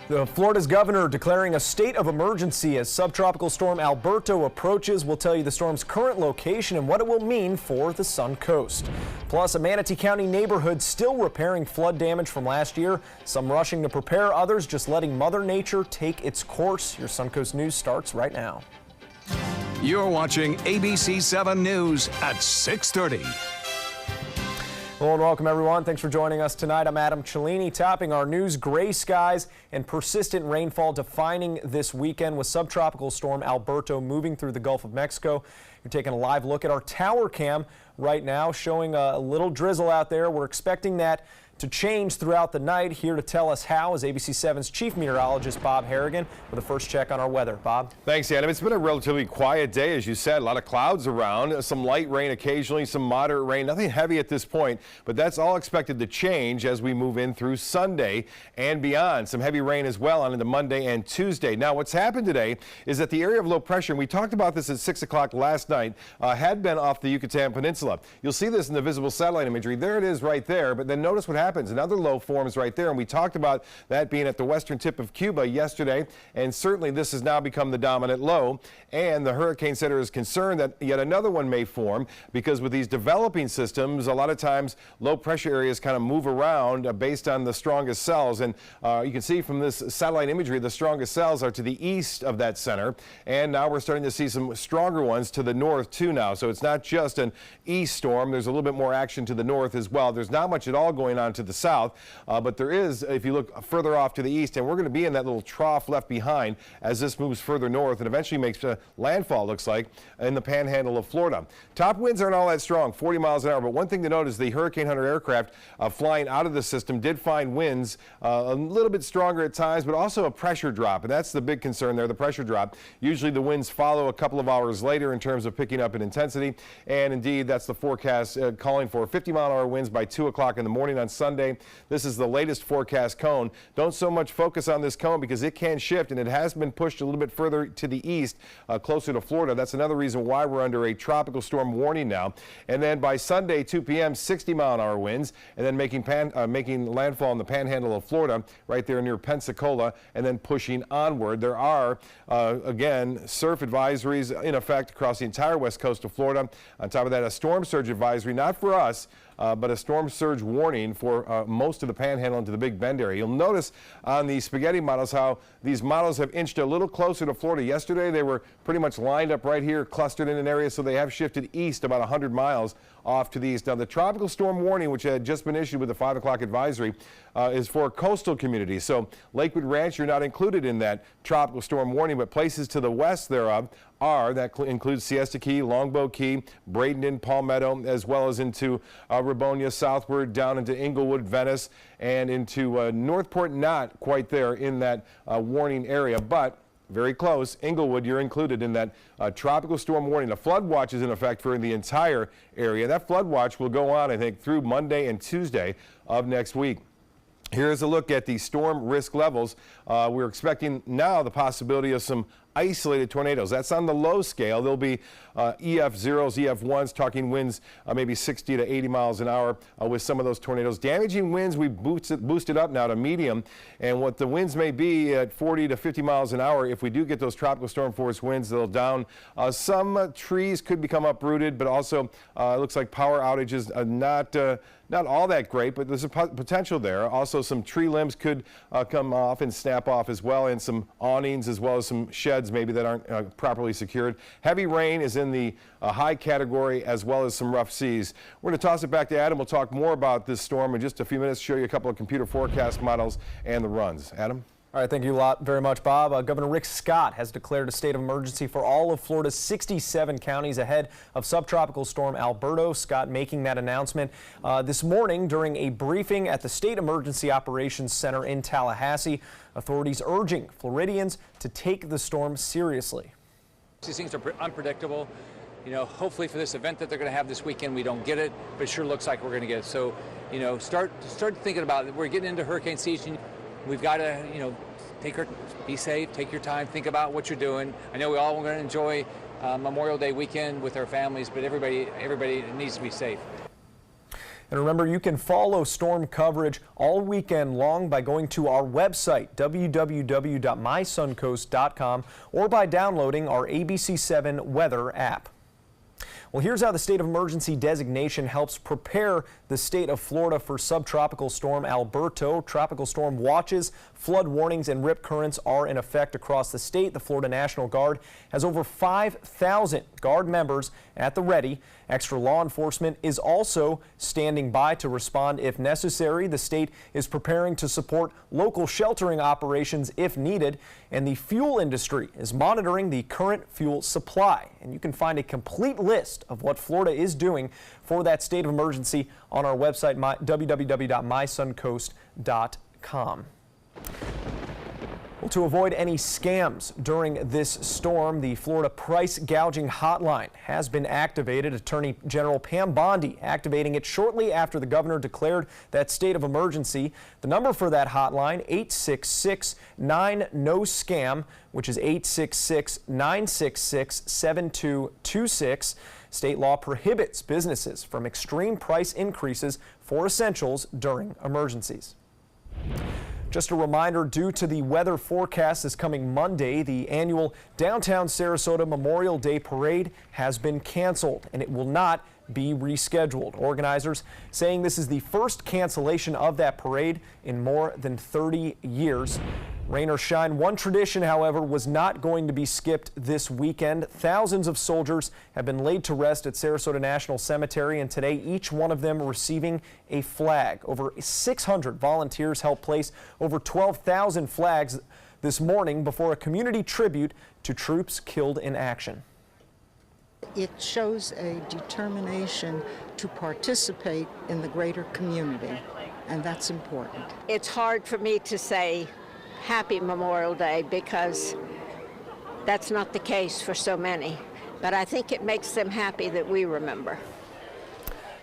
Florida's governor declaring a state of emergency as subtropical storm Alberto approaches. We'll tell you the storm's current location and what it will mean for the Sun Coast. Plus, a Manatee County neighborhood still repairing flood damage from last year. Some rushing to prepare, others just letting Mother Nature take its course. Your Sun Coast News starts right now. You're watching ABC 7 News at 6:30. Hello and welcome everyone. Thanks for joining us tonight. I'm Adam Cellini. Topping our news, gray skies and persistent rainfall defining this weekend with subtropical storm Alberto moving through the Gulf of Mexico. You're taking a live look at our tower cam right now, showing a little drizzle out there. We're expecting that to change throughout the night. Here to tell us how is ABC 7's chief meteorologist Bob Harrigan with a first check on our weather. Bob. Thanks, Adam. It's been a relatively quiet day, as you said. A lot of clouds around, some light rain occasionally, some moderate rain, nothing heavy at this point, but that's all expected to change as we move in through Sunday and beyond. Some heavy rain as well on into Monday and Tuesday. Now, what's happened today is that the area of low pressure, and we talked about this at 6 o'clock last night, had been off the Yucatan Peninsula. You'll see this in the visible satellite imagery. There it is right there, but then notice what happens. Another low forms right there, and we talked about that being at the western tip of Cuba yesterday, and certainly this has now become the dominant low, and the Hurricane Center is concerned that yet another one may form because with these developing systems, a lot of times low pressure areas kind of move around based on the strongest cells, and you can see from this satellite imagery the strongest cells are to the east of that center, and now we're starting to see some stronger ones to the north too now. So it's not just an east storm, there's a little bit more action to the north as well. There's not much at all going on to the south. But there is, if you look further off to the east, and we're going to be in that little trough left behind as this moves further north and eventually makes a landfall, looks like, in the panhandle of Florida. Top winds aren't all that strong, 40 miles an hour, but one thing to note is the Hurricane Hunter aircraft flying out of the system did find winds a little bit stronger at times, but also a pressure drop, and that's the big concern there, the pressure drop. Usually the winds follow a couple of hours later in terms of picking up in intensity, and indeed that's the forecast calling for 50-mile-an-hour winds by 2 o'clock in the morning on Sunday. This is the latest forecast cone. Don't so much focus on this cone because it can shift, and it has been pushed a little bit further to the east, closer to Florida. That's another reason why we're under a tropical storm warning now. And then by Sunday, 2 p.m., 60-mile-an-hour winds, and then making landfall in the panhandle of Florida, right there near Pensacola, and then pushing onward. There are, again, surf advisories in effect across the entire west coast of Florida. On top of that, a storm surge advisory, not for us, but a storm surge warning for most of the panhandle into the Big Bend area. You'll notice on the spaghetti models how these models have inched a little closer to Florida. Yesterday they were pretty much lined up right here, clustered in an area, so they have shifted east about 100 miles off to the east. Now the tropical storm warning, which had just been issued with the 5 o'clock advisory, is for coastal communities. So Lakewood Ranch, you're not included in that tropical storm warning, but places to the west thereof are. That includes Siesta Key, Longboat Key, Bradenton, Palmetto, as well as into Ribonia, southward down into Inglewood, Venice, and into Northport. Not quite there in that warning area, but very close. Inglewood, you're included in that tropical storm warning. A flood watch is in effect for the entire area. That flood watch will go on, I think, through Monday and Tuesday of next week. Here's a look at the storm risk levels. We're expecting now the possibility of some isolated tornadoes. That's on the low scale. There'll be EF0s, EF1s, talking winds maybe 60 to 80 miles an hour with some of those tornadoes. Damaging winds, we boosted up now to medium, and what the winds may be at 40 to 50 miles an hour. If we do get those tropical storm force winds, they'll down. Some trees could become uprooted, but also it looks like power outages not all that great, but there's a potential there. Also, some tree limbs could come off and snap off as well, and some awnings as well as some sheds maybe that aren't properly secured. Heavy rain is in the high category, as well as some rough seas. We're going to toss it back to Adam. We'll talk more about this storm in just a few minutes, show you a couple of computer forecast models and the runs. Adam? All right, thank you very much, Bob. Governor Rick Scott has declared a state of emergency for all of Florida's 67 counties ahead of subtropical storm Alberto. Scott making that announcement this morning during a briefing at the State Emergency Operations Center in Tallahassee. Authorities urging Floridians to take the storm seriously. These things are unpredictable. You know, hopefully for this event that they're going to have this weekend, we don't get it, but it sure looks like we're going to get it. So, you know, start thinking about it. We're getting into hurricane season. We've got to, you know, be safe, take your time, think about what you're doing. I know we all want to enjoy Memorial Day weekend with our families, but everybody needs to be safe. And remember, you can follow storm coverage all weekend long by going to our website, www.mysuncoast.com, or by downloading our ABC7 weather app. Well, here's how the state of emergency designation helps prepare the state of Florida for subtropical storm Alberto. Tropical storm watches, flood warnings, and rip currents are in effect across the state. The Florida National Guard has over 5,000 Guard members at the ready. Extra law enforcement is also standing by to respond if necessary. The state is preparing to support local sheltering operations if needed, and the fuel industry is monitoring the current fuel supply. And you can find a complete list of what Florida is doing for that state of emergency on our website, www.mysuncoast.com. Well, to avoid any scams during this storm, the Florida price gouging hotline has been activated. Attorney General Pam Bondi activating it shortly after the governor declared that state of emergency. The number for that hotline, 866-9-NO-SCAM, which is 866-966-7226. State law prohibits businesses from extreme price increases for essentials during emergencies. Just a reminder, due to the weather forecast this coming Monday, the annual Downtown Sarasota Memorial Day Parade has been canceled, and it will not be rescheduled. Organizers saying this is the first cancellation of that parade in more than 30 years. Rain or shine, one tradition, however, was not going to be skipped this weekend. Thousands of soldiers have been laid to rest at Sarasota National Cemetery, and today each one of them receiving a flag. Over 600 volunteers helped place over 12,000 flags this morning before a community tribute to troops killed in action. It shows a determination to participate in the greater community, and that's important. It's hard for me to say Happy Memorial Day because that's not the case for so many, but I think it makes them happy that we remember.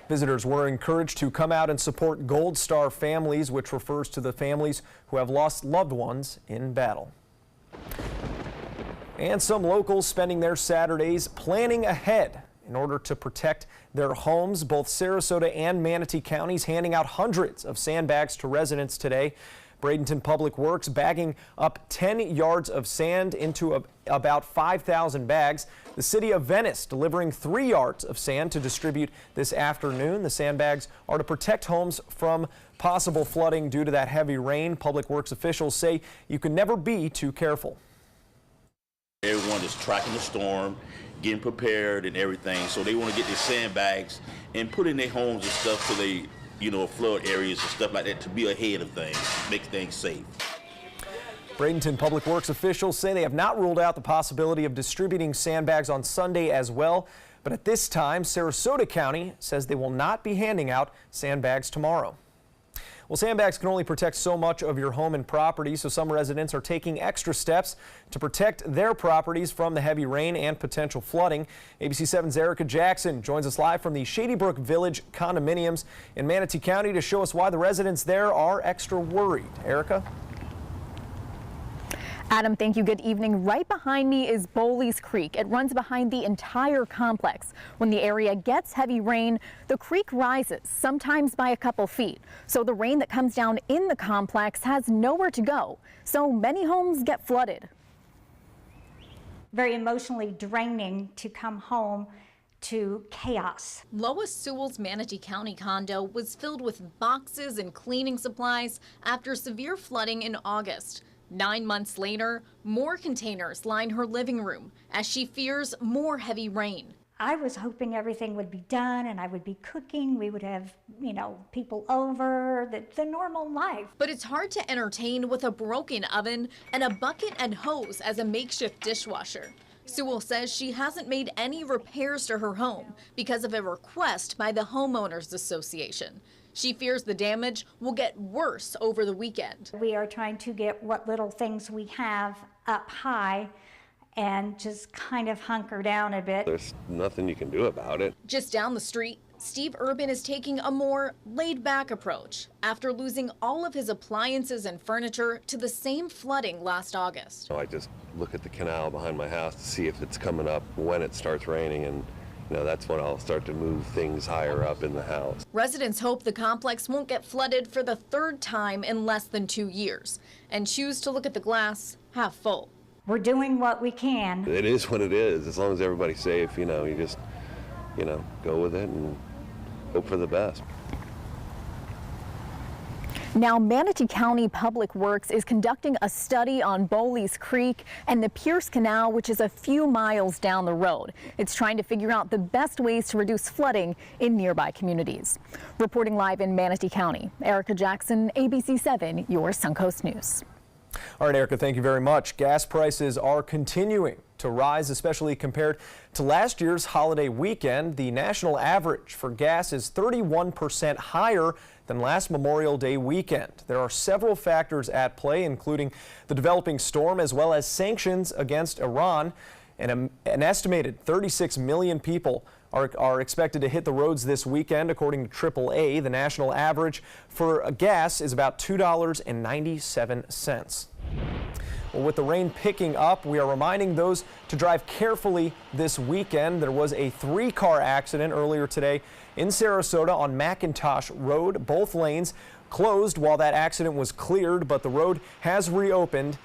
Visitors were encouraged to come out and support Gold Star families, which refers to the families who have lost loved ones in battle. And some locals spending their Saturdays planning ahead in order to protect their homes. Both Sarasota and Manatee counties handing out hundreds of sandbags to residents today. Bradenton Public Works bagging up 10 yards of sand into about 5,000 bags. The city of Venice delivering 3 yards of sand to distribute this afternoon. The sandbags are to protect homes from possible flooding due to that heavy rain. Public Works officials say you can never be too careful. Everyone is tracking the storm, getting prepared and everything, so they want to get these sandbags and put in their homes and stuff so they, flood areas and stuff like that to be ahead of things, make things safe. Bradenton Public Works officials say they have not ruled out the possibility of distributing sandbags on Sunday as well, but at this time, Sarasota County says they will not be handing out sandbags tomorrow. Well, sandbags can only protect so much of your home and property, so some residents are taking extra steps to protect their properties from the heavy rain and potential flooding. ABC7's Erica Jackson joins us live from the Shady Brook Village condominiums in Manatee County to show us why the residents there are extra worried. Erica? Adam, thank you. Good evening. Right behind me is Bowley's Creek. It runs behind the entire complex. When the area gets heavy rain, the creek rises, sometimes by a couple feet. So the rain that comes down in the complex has nowhere to go. So many homes get flooded. Very emotionally draining to come home to chaos. Lois Sewell's Manatee County condo was filled with boxes and cleaning supplies after severe flooding in August. 9 months later, more containers line her living room as she fears more heavy rain. I was hoping everything would be done and I would be cooking. We would have, people over, the normal life. But it's hard to entertain with a broken oven and a bucket and hose as a makeshift dishwasher. Sewell says she hasn't made any repairs to her home because of a request by the Homeowners Association. She fears the damage will get worse over the weekend. We are trying to get what little things we have up high and just kind of hunker down a bit. There's nothing you can do about it. Just down the street, Steve Urban is taking a more laid-back approach after losing all of his appliances and furniture to the same flooding last August. I just look at the canal behind my house to see if it's coming up when it starts raining, and that's when I'll start to move things higher up in the house. Residents hope the complex won't get flooded for the third time in less than 2 years and choose to look at the glass half full. We're doing what we can. It is what it is. As long as everybody's safe, you just, go with it and hope for the best. Now, Manatee County Public Works is conducting a study on Bowleys Creek and the Pierce Canal, which is a few miles down the road. It's trying to figure out the best ways to reduce flooding in nearby communities. Reporting live in Manatee County, Erica Jackson, ABC 7, your Suncoast News. All right, Erica, thank you very much. Gas prices are continuing to rise, especially compared to last year's holiday weekend. The national average for gas is 31% higher than last Memorial Day weekend. There are several factors at play, including the developing storm as well as sanctions against Iran. And an estimated 36 million people are expected to hit the roads this weekend, according to AAA. The national average for gas is about $2.97. Well, with the rain picking up, we are reminding those to drive carefully this weekend. There was a 3-car accident earlier today in Sarasota on McIntosh Road. Both lanes closed while that accident was cleared, but the road has reopened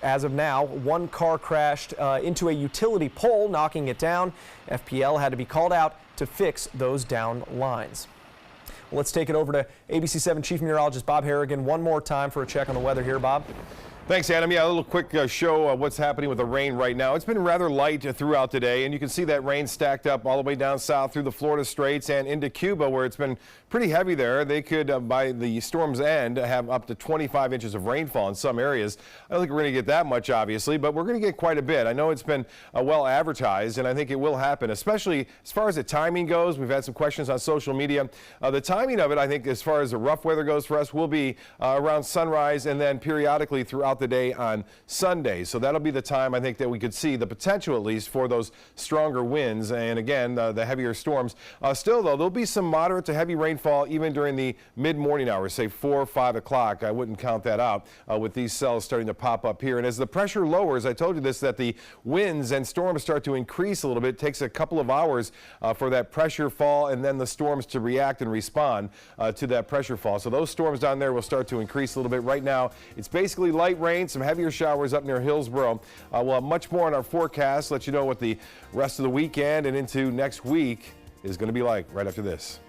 as of now. One car crashed into a utility pole, knocking it down. FPL had to be called out to fix those down lines. Well, let's take it over to ABC 7 Chief Meteorologist Bob Harrigan one more time for a check on the weather here. Bob. Thanks, Adam. Yeah, a little quick show of what's happening with the rain right now. It's been rather light throughout today, and you can see that rain stacked up all the way down south through the Florida Straits and into Cuba, where it's been pretty heavy there. They could, by the storm's end, have up to 25 inches of rainfall in some areas. I don't think we're going to get that much, obviously, but we're going to get quite a bit. I know it's been well advertised, and I think it will happen, especially as far as the timing goes. We've had some questions on social media. The timing of it, I think, as far as the rough weather goes for us, will be around sunrise and then periodically throughout the day on Sunday. So that'll be the time, I think, that we could see the potential, at least, for those stronger winds and, again, the heavier storms. Still, though, there'll be some moderate to heavy rainfall even during the mid-morning hours, say 4 or 5 o'clock. I wouldn't count that out with these cells starting to pop up here. And as the pressure lowers, I told you this, that the winds and storms start to increase a little bit. It takes a couple of hours for that pressure fall and then the storms to react and respond to that pressure fall. So those storms down there will start to increase a little bit. Right now, it's basically light rain, some heavier showers up near Hillsboro. We'll have much more in our forecast, let you know what the rest of the weekend and into next week is going to be like right after this.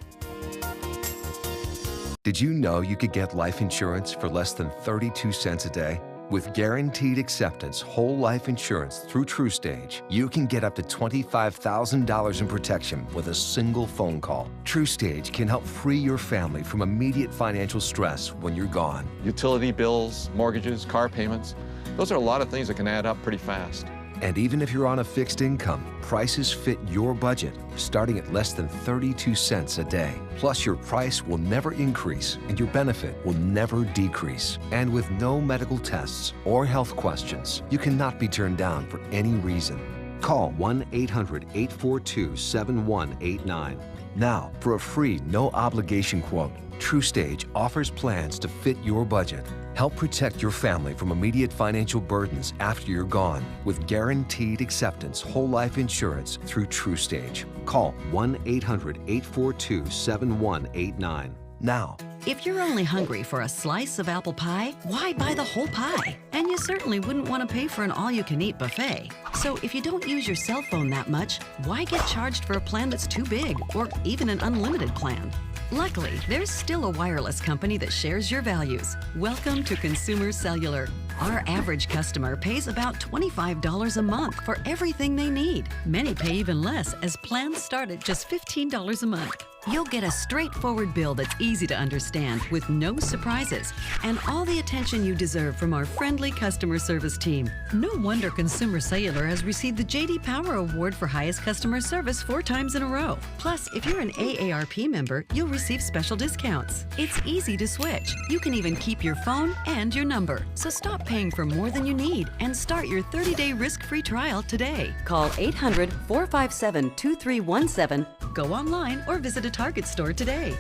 Did you know you could get life insurance for less than 32 cents a day? With Guaranteed Acceptance whole life insurance through TrueStage, you can get up to $25,000 in protection with a single phone call. TrueStage can help free your family from immediate financial stress when you're gone. Utility bills, mortgages, car payments, those are a lot of things that can add up pretty fast. And even if you're on a fixed income, prices fit your budget, starting at less than 32 cents a day. Plus, your price will never increase and your benefit will never decrease. And with no medical tests or health questions, you cannot be turned down for any reason. Call 1-800-842-7189. Now, for a free, no-obligation quote, TrueStage offers plans to fit your budget. Help protect your family from immediate financial burdens after you're gone with Guaranteed Acceptance whole life insurance through TrueStage. Call 1-800-842-7189 now. If you're only hungry for a slice of apple pie, why buy the whole pie? And you certainly wouldn't want to pay for an all-you-can-eat buffet. So if you don't use your cell phone that much, why get charged for a plan that's too big or even an unlimited plan? Luckily, there's still a wireless company that shares your values. Welcome to Consumer Cellular. Our average customer pays about $25 a month for everything they need. Many pay even less, as plans start at just $15 a month. You'll get a straightforward bill that's easy to understand with no surprises and all the attention you deserve from our friendly customer service team. No wonder Consumer Cellular has received the J.D. Power Award for highest customer service 4 times in a row. Plus, if you're an AARP member, you'll receive special discounts. It's easy to switch. You can even keep your phone and your number. So stop paying for more than you need and start your 30-day risk-free trial today. Call 800-457-2317. Go online or visit a Target store today.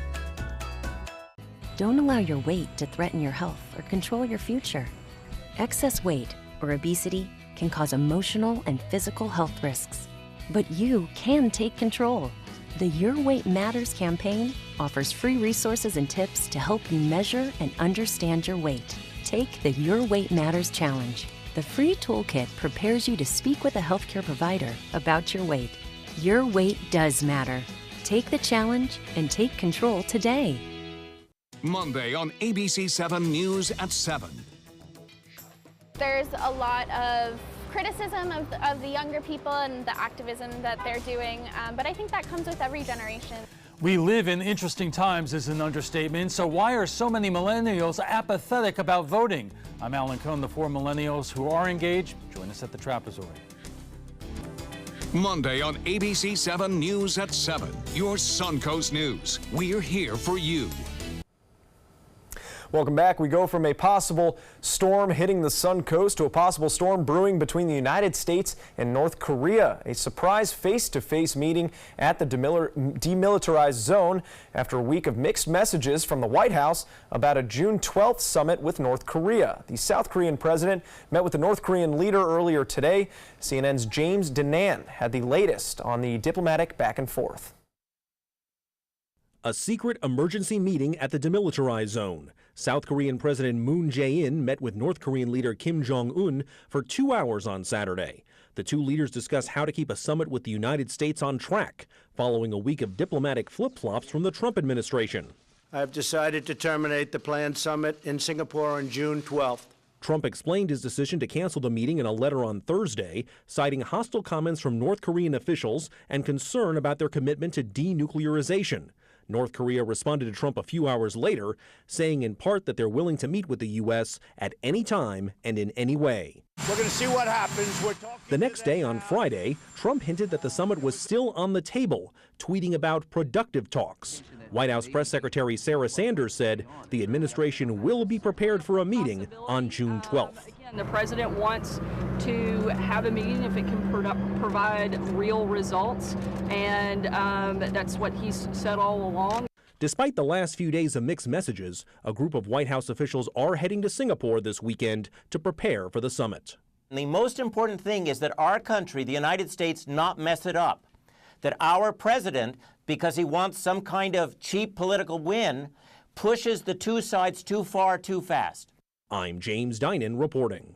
Don't allow your weight to threaten your health or control your future. Excess weight or obesity can cause emotional and physical health risks. but you can take control. The Your Weight Matters campaign offers free resources and tips to help you measure and understand your weight. Take the Your Weight Matters Challenge. The free toolkit prepares you to speak with a healthcare provider about your weight. Your weight does matter. Take the challenge and take control today. Monday on ABC 7 News at 7. There's a lot of criticism of the younger people and the activism that they're doing, but I think that comes with every generation. We live in interesting times is an understatement, so why are so many millennials apathetic about voting? I'm Alan Cohn. The 4 millennials who are engaged join us at the trapezoid. Monday on ABC 7 News at 7, your Suncoast News. We're here for you. Welcome back. We go from a possible storm hitting the Sun Coast to a possible storm brewing between the United States and North Korea. A surprise face-to-face meeting at the demilitarized zone after a week of mixed messages from the White House about a June 12th summit with North Korea. The South Korean president met with the North Korean leader earlier today. CNN's James Danan had the latest on the diplomatic back and forth. A secret emergency meeting at the demilitarized zone. South Korean President Moon Jae-in met with North Korean leader Kim Jong-un for 2 hours on Saturday. The two leaders discussed how to keep a summit with the United States on track, following a week of diplomatic flip-flops from the Trump administration. I've decided to terminate the planned summit in Singapore on June 12th. Trump explained his decision to cancel the meeting in a letter on Thursday, citing hostile comments from North Korean officials and concern about their commitment to denuclearization. North Korea responded to Trump a few hours later, saying in part that they're willing to meet with the U.S. at any time and in any way. We're going to see what happens. The next day, on Friday, Trump hinted that the summit was still on the table, tweeting about productive talks. White House Press Secretary Sarah Sanders said the administration will be prepared for a meeting on June 12th. The president wants to have a meeting if it can provide real results, and that's what he's said all along. Despite the last few days of mixed messages, a group of White House officials are heading to Singapore this weekend to prepare for the summit. The most important thing is that our country, the United States, not mess it up. That our president, because he wants some kind of cheap political win, pushes the two sides too far, too fast. I'm James Dinan reporting.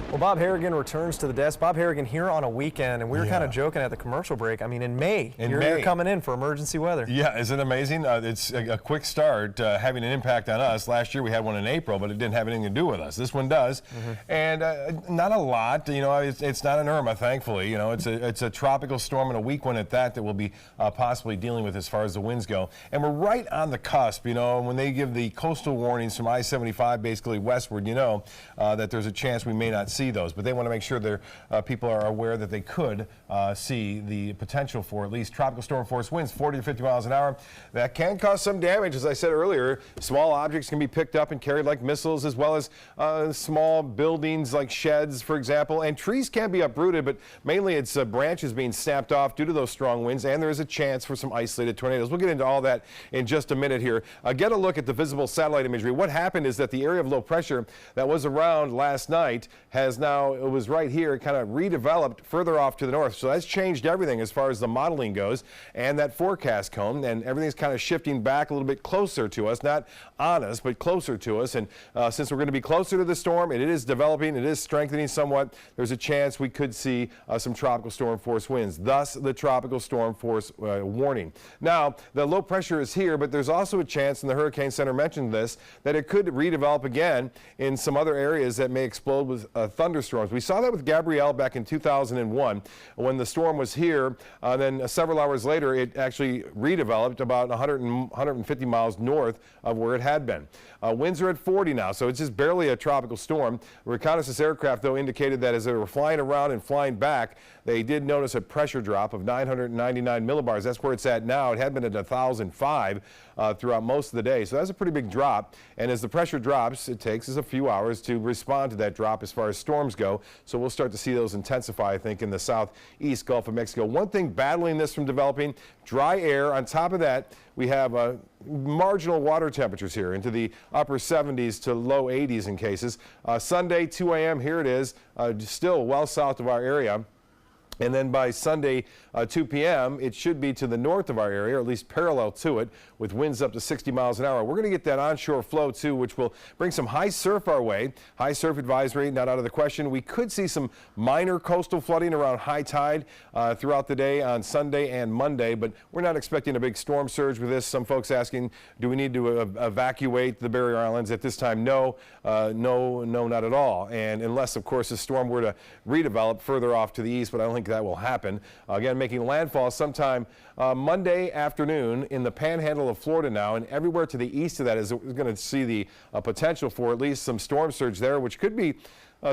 Well, Bob Harrigan returns to the desk. Bob Harrigan here on a weekend, and we were kind of joking at the commercial break. I mean, in May, you're coming in for emergency weather. Yeah, isn't it amazing? It's a quick start having an impact on us. Last year we had one in April, but it didn't have anything to do with us. This one does, and not a lot. You know, it's not an Irma, thankfully. You know, it's a tropical storm and a weak one at that we'll be possibly dealing with as far as the winds go. And we're right on the cusp. You know, when they give the coastal warnings from I-75 basically westward, you know that there's a chance we may not see those, but they want to make sure their people are aware that they could see the potential for at least tropical storm force winds 40 to 50 miles an hour. That can cause some damage. As I said earlier, small objects can be picked up and carried like missiles, as well as small buildings like sheds, for example, and trees can be uprooted, but mainly it's branches being snapped off due to those strong winds, and there is a chance for some isolated tornadoes. We'll get into all that in just a minute here. Get a look at the visible satellite imagery. What happened is that the area of low pressure that was around last night has now, it was right here, kind of redeveloped further off to the north. So that's changed everything as far as the modeling goes and that forecast cone, and everything's kind of shifting back a little bit closer to us, not on us, but closer to us. And since we're going to be closer to the storm, and it is developing, it is strengthening somewhat, there's a chance we could see some tropical storm force winds, thus the tropical storm force warning. Now, the low pressure is here, but there's also a chance, and the Hurricane Center mentioned this, that it could redevelop again in some other areas that may explode with thunderstorms. We saw that with Gabrielle back in 2001 when the storm was here. Then several hours later, it actually redeveloped about 150 miles north of where it had been. Winds are at 40 now, so it's just barely a tropical storm. Reconnaissance aircraft, though, indicated that as they were flying around and flying back, they did notice a pressure drop of 999 millibars. That's where it's at now. It had been at 1,005 throughout most of the day, so that's a pretty big drop. And as the pressure drops, it takes us a few hours to respond to that drop as far as storms go. So we'll start to see those intensify, I think, in the southeast Gulf of Mexico. One thing battling this from developing, dry air. On top of that, we have marginal water temperatures here into the upper 70s to low 80s in cases. Sunday, 2 a.m., here it is, still well south of our area. And then by Sunday, 2 p.m., it should be to the north of our area, or at least parallel to it, with winds up to 60 miles an hour. We're going to get that onshore flow, too, which will bring some high surf our way. High surf advisory, not out of the question. We could see some minor coastal flooding around high tide throughout the day on Sunday and Monday, but we're not expecting a big storm surge with this. Some folks asking, do we need to evacuate the barrier islands? At this time, no, not at all. And unless, of course, the storm were to redevelop further off to the east, but I don't think that will happen. Again, making landfall sometime Monday afternoon in the panhandle of Florida now, and everywhere to the east of that is going to see the potential for at least some storm surge there, which could be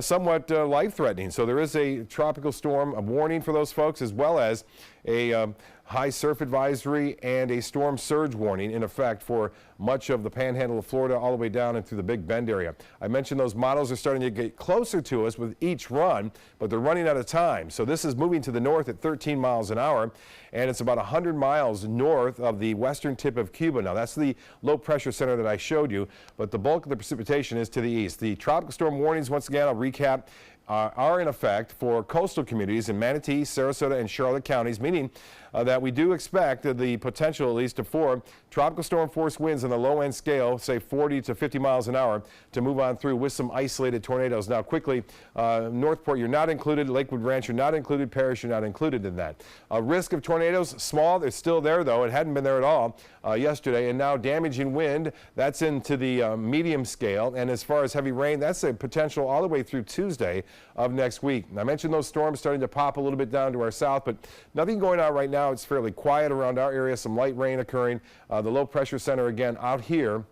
somewhat life-threatening. So there is a tropical storm warning for those folks, as well as a high surf advisory and a storm surge warning in effect for much of the panhandle of Florida all the way down into the Big Bend area. I mentioned those models are starting to get closer to us with each run, but they're running out of time. So this is moving to the north at 13 miles an hour, and it's about 100 miles north of the western tip of Cuba. Now, that's the low pressure center that I showed you, but the bulk of the precipitation is to the east. The tropical storm warnings, once again, I'll recap, are in effect for coastal communities in Manatee, Sarasota, and Charlotte counties, meaning that we do expect the potential, at least, for tropical storm force winds on the low end scale, say 40 to 50 miles an hour, to move on through with some isolated tornadoes. Now, quickly, Northport, you're not included. Lakewood Ranch, you're not included. Parrish, you're not included in that. Risk of tornadoes, small. It's still there, though. It hadn't been there at all yesterday. And now damaging wind, that's into the medium scale. And as far as heavy rain, that's a potential all the way through Tuesday of next week. I mentioned those storms starting to pop a little bit down to our south, but nothing going on right now. It's fairly quiet around our area, some light rain occurring. The low pressure center again out here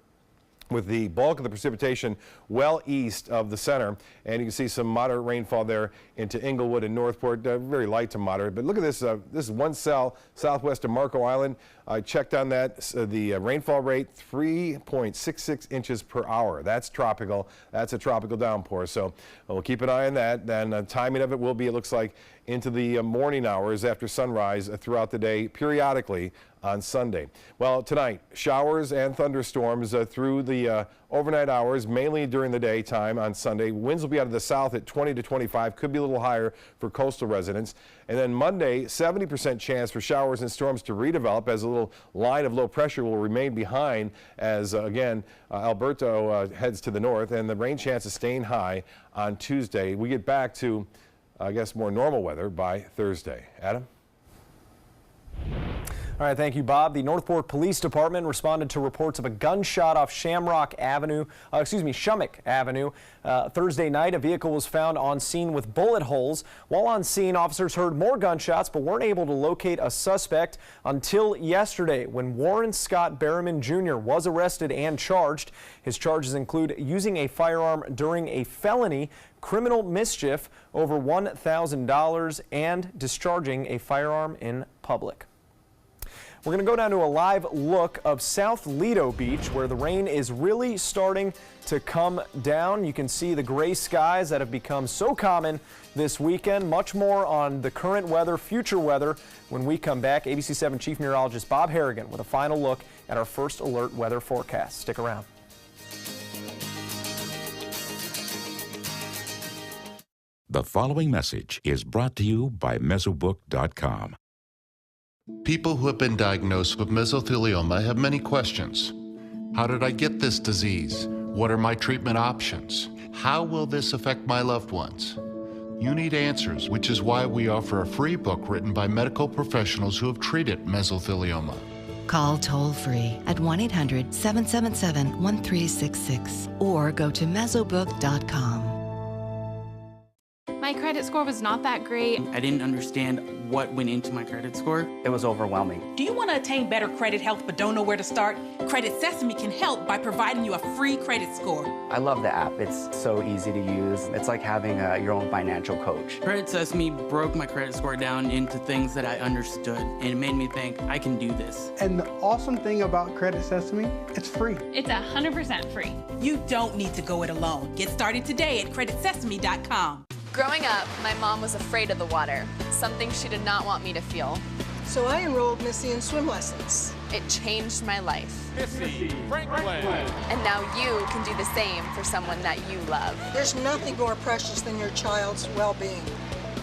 with the bulk of the precipitation well east of the center, and you can see some moderate rainfall there into Inglewood and Northport, very light to moderate. But look at this, this is one cell southwest of Marco Island. I checked on that, the rainfall rate 3.66 inches per hour. That's tropical. That's a tropical downpour, so we'll keep an eye on that. Then timing of it will be, it looks like, into the morning hours after sunrise throughout the day, periodically on Sunday. Well, tonight, showers and thunderstorms through the overnight hours, mainly during the daytime on Sunday. Winds will be out of the south at 20 to 25, could be a little higher for coastal residents. And then Monday, 70% chance for showers and storms to redevelop as a little line of low pressure will remain behind as, again, Alberto heads to the north, and the rain chance is staying high on Tuesday. We get back to, I guess, more normal weather by Thursday. Adam? All right, thank you, Bob. The Northport Police Department responded to reports of a gunshot off Shamrock Avenue, Shumick Avenue. Thursday night, a vehicle was found on scene with bullet holes. While on scene, officers heard more gunshots but weren't able to locate a suspect until yesterday when Warren Scott Berriman Jr. was arrested and charged. His charges include using a firearm during a felony, criminal mischief over $1,000, and discharging a firearm in public. We're going to go down to a live look of South Lido Beach, where the rain is really starting to come down. You can see the gray skies that have become so common this weekend. Much more on the current weather, future weather, when we come back. ABC 7 Chief Meteorologist Bob Harrigan with a final look at our first alert weather forecast. Stick around. The following message is brought to you by Mesobook.com. People who have been diagnosed with mesothelioma have many questions. How did I get this disease? What are my treatment options? How will this affect my loved ones? You need answers, which is why we offer a free book written by medical professionals who have treated mesothelioma. Call toll-free at 1-800-777-1366 or go to mesobook.com. My credit score was not that great. I didn't understand what went into my credit score. It was overwhelming. Do you want to attain better credit health but don't know where to start? Credit Sesame can help by providing you a free credit score. I love the app. It's so easy to use. It's like having your own financial coach. Credit Sesame broke my credit score down into things that I understood, and it made me think I can do this. And the awesome thing about Credit Sesame, it's free. It's 100% free. You don't need to go it alone. Get started today at creditsesame.com. Growing up, my mom was afraid of the water, something she did not want me to feel. So I enrolled Missy in swim lessons. It changed my life. Missy Franklin. And now you can do the same for someone that you love. There's nothing more precious than your child's well-being.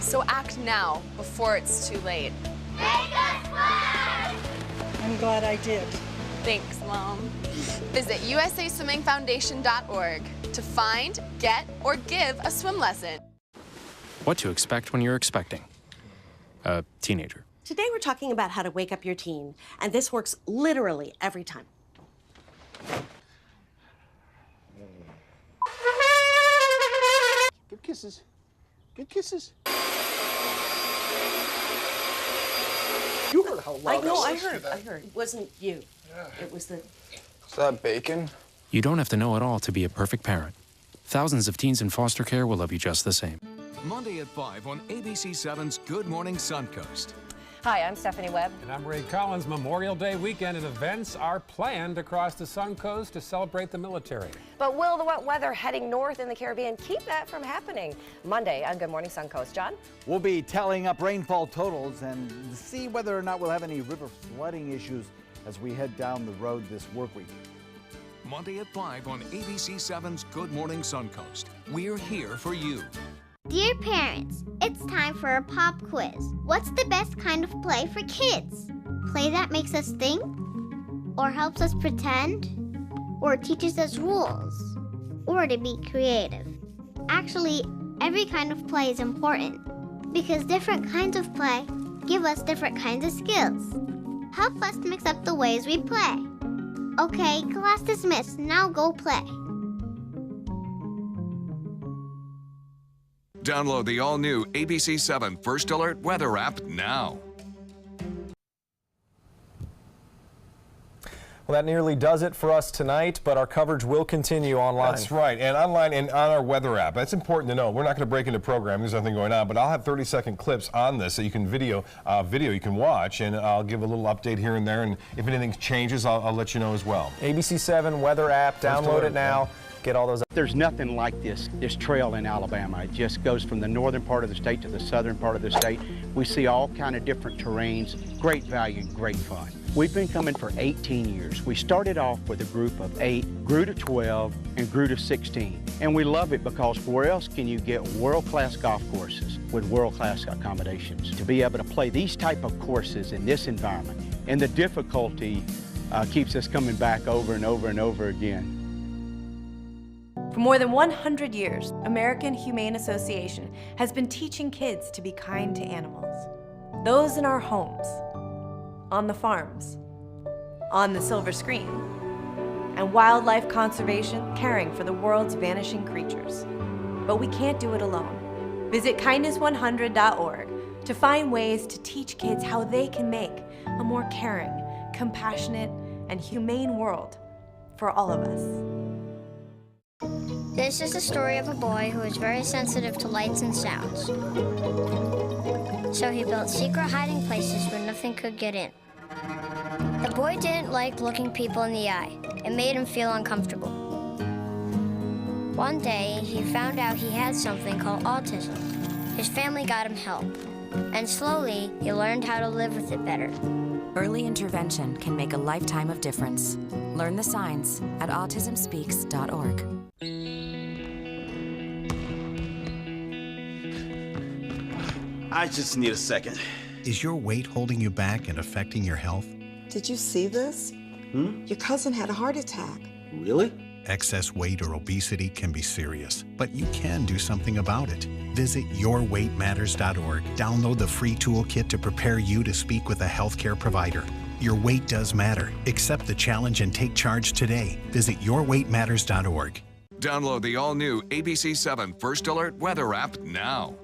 So act now before it's too late. I'm glad I did. Thanks, Mom. Visit usaswimmingfoundation.org to find, get, or give a swim lesson. What to expect when you're expecting a teenager. Today we're talking about how to wake up your teen, and this works literally every time. Good kisses. Good kisses. You heard how loud I heard. It wasn't you. Yeah. It was the... Is that bacon? You don't have to know it all to be a perfect parent. Thousands of teens in foster care will love you just the same. Monday at 5 on ABC7's Good Morning Suncoast. Hi, I'm Stephanie Webb. And I'm Ray Collins. Memorial Day weekend and events are planned across the Suncoast to celebrate the military. But will the wet weather heading north in the Caribbean keep that from happening? Monday on Good Morning Suncoast. John? We'll be tallying up rainfall totals and see whether or not we'll have any river flooding issues as we head down the road this work week. Monday at 5 on ABC7's Good Morning Suncoast. We're here for you. Dear parents, it's time for a pop quiz. What's the best kind of play for kids? Play that makes us think? Or helps us pretend? Or teaches us rules? Or to be creative? Actually, every kind of play is important because different kinds of play give us different kinds of skills. Help us mix up the ways we play. Okay, class dismissed. Now go play. Download the all-new ABC7 First Alert weather app now. Well, that nearly does it for us tonight, but our coverage will continue online. That's right, and online and on our weather app. That's important to know. We're not going to break into programming. There's nothing going on, but I'll have 30-second clips on this that you can video you can watch, and I'll give a little update here and there, and if anything changes, I'll let you know as well. ABC7 weather app, download it now. Get all those. There's nothing like this trail in Alabama. It just goes from the northern part of the state to the southern part of the state. We see all kind of different terrains, great value and great fun. We've been coming for 18 years. We started off with a group of 8, grew to 12, and grew to 16. And we love it because where else can you get world-class golf courses with world-class accommodations? To be able to play these type of courses in this environment, and the difficulty keeps us coming back over and over and over again. For more than 100 years, American Humane Association has been teaching kids to be kind to animals. Those in our homes, on the farms, on the silver screen, and wildlife conservation, caring for the world's vanishing creatures. But we can't do it alone. Visit kindness100.org to find ways to teach kids how they can make a more caring, compassionate, and humane world for all of us. This is the story of a boy who is very sensitive to lights and sounds. So he built secret hiding places where nothing could get in. The boy didn't like looking people in the eye. It made him feel uncomfortable. One day, he found out he had something called autism. His family got him help, and slowly, he learned how to live with it better. Early intervention can make a lifetime of difference. Learn the signs at autismspeaks.org. I just need a second. Is your weight holding you back and affecting your health? Did you see this? Your cousin had a heart attack. Really? Excess weight or obesity can be serious, but you can do something about it. Visit yourweightmatters.org. Download the free toolkit to prepare you to speak with a healthcare provider. Your weight does matter. Accept the challenge and take charge today. Visit yourweightmatters.org. Download the all-new ABC7 First Alert weather app now.